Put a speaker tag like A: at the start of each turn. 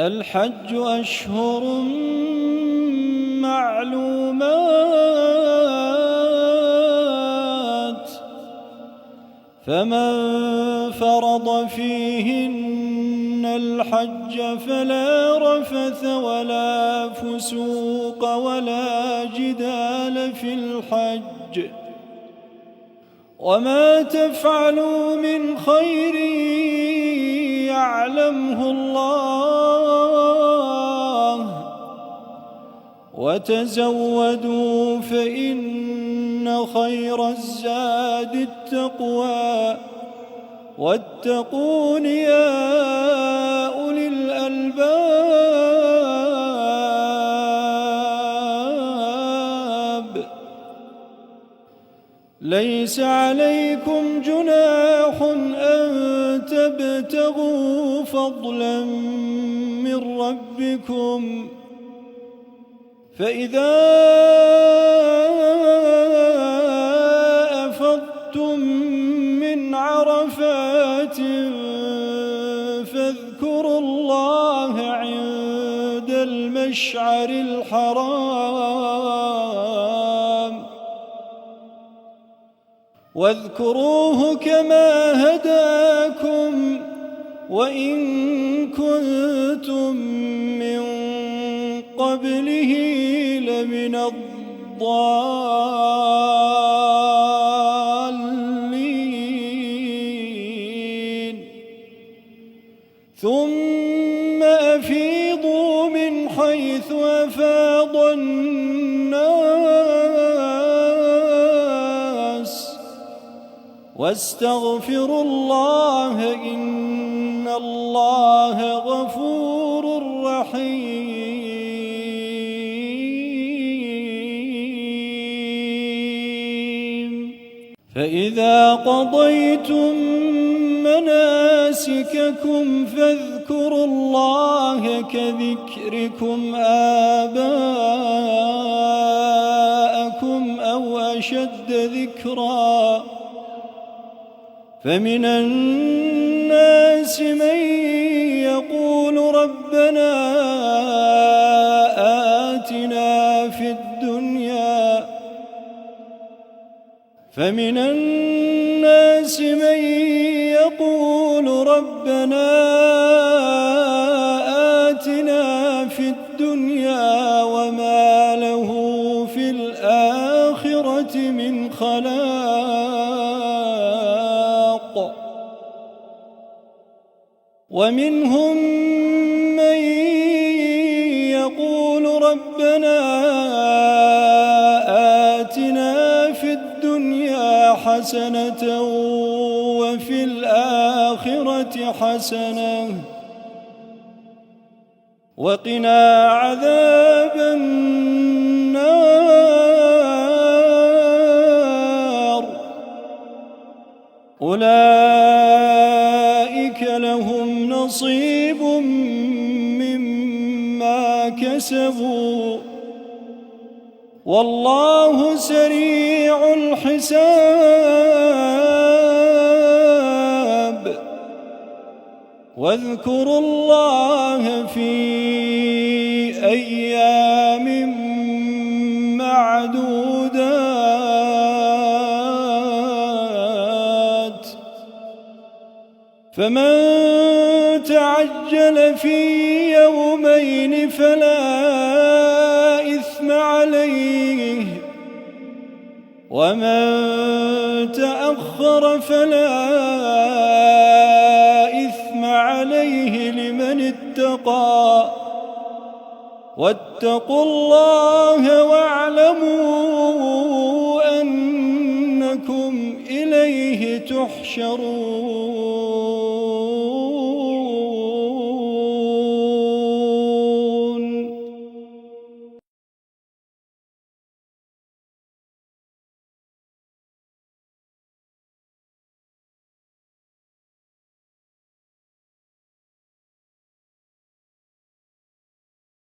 A: الحج أشهر معلومات، فمن فرض فيهن الحج فلا رفث ولا فسوق ولا جدال في الحج، وما تفعلوا من خير يعلمه الله، وتزودوا فإن خير الزاد التقوى، واتقون يا أولي الألباب. ليس عليكم جناح أن تبتغوا فضلا من ربكم، فإذا أفضتم من عرفات فاذكروا الله عند المشعر الحرام، واذكروه كما هداكم وإن كنتم من قبله لمن الضالين. ثم أفيضوا من حيث أفاض الناس واستغفروا الله إن الله غفور رحيم. فإذا قضيتم مناسككم فاذكروا الله كذكركم آباءكم أو أشد ذكرًا، فمن الناس من يقول ربنا آتنا في الدنيا، فمن الناس من يقول ربنا آتنا في الدنيا وما له في الآخرة من خلاق، ومنهم من يقول ربنا آتنا في الدنيا حسنة وفي الآخرة حسنة وقنا عذاب النار. أولئك لهم نصيب مما كسبوا والله سريع الحساب. واذكروا الله في أيام معدودات، فمن تعجل في يومين فلا إثم عليه، ومن تأخر فلا إثم عليه لمن اتقى. واتقوا الله واعلموا أنكم إليه تحشرون.